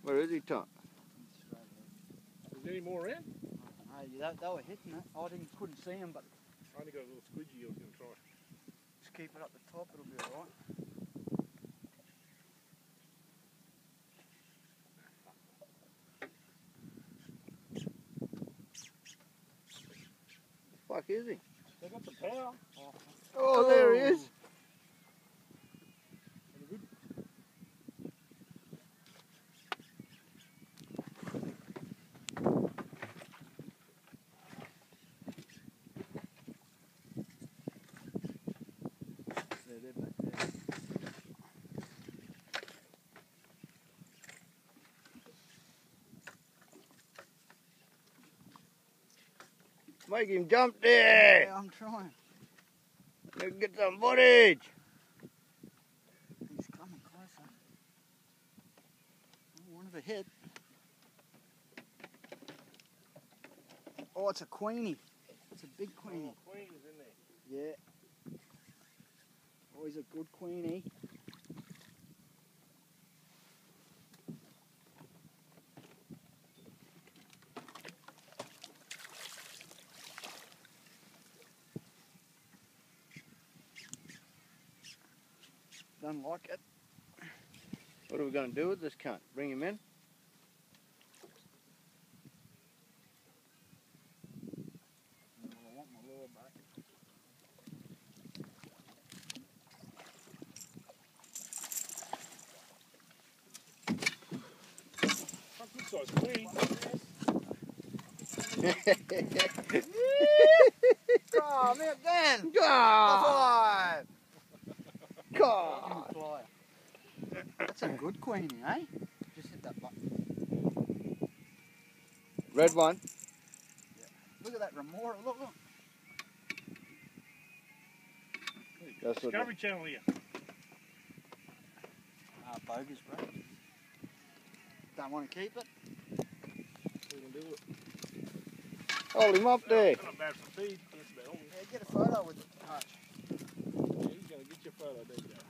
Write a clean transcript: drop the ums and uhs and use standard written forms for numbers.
Where is he, Tom? Is there any more in? They were hitting it. I couldn't see them, but I only got a little squidgy I was going to try. just keep it up the top, it'll be alright. Fuck is he? They got the power. Oh, there he is. They're back there. Make him jump there. Yeah, I'm trying. Let's get some footage. He's coming closer. Oh, one of a hit. Oh, it's a queenie. It's a big queenie. Oh, queen is in there. Yeah. Always a good queenie. Don't like it. What are we going to do with this cunt? Bring him in? I want my lure back. Fuck, good size queen. Oh, me again! God! Five! God! Flyer. That's a good queenie, eh? Just hit that button. Red one. Look at that remora, look, look. That's what Discovery Channel here. Bogus, bro. Don't want to keep it? We're going to do it. Hold him up there. Not bad for feed. That's about all. Yeah, get a photo with the touch. Yeah, he's going to get your photo, there you go.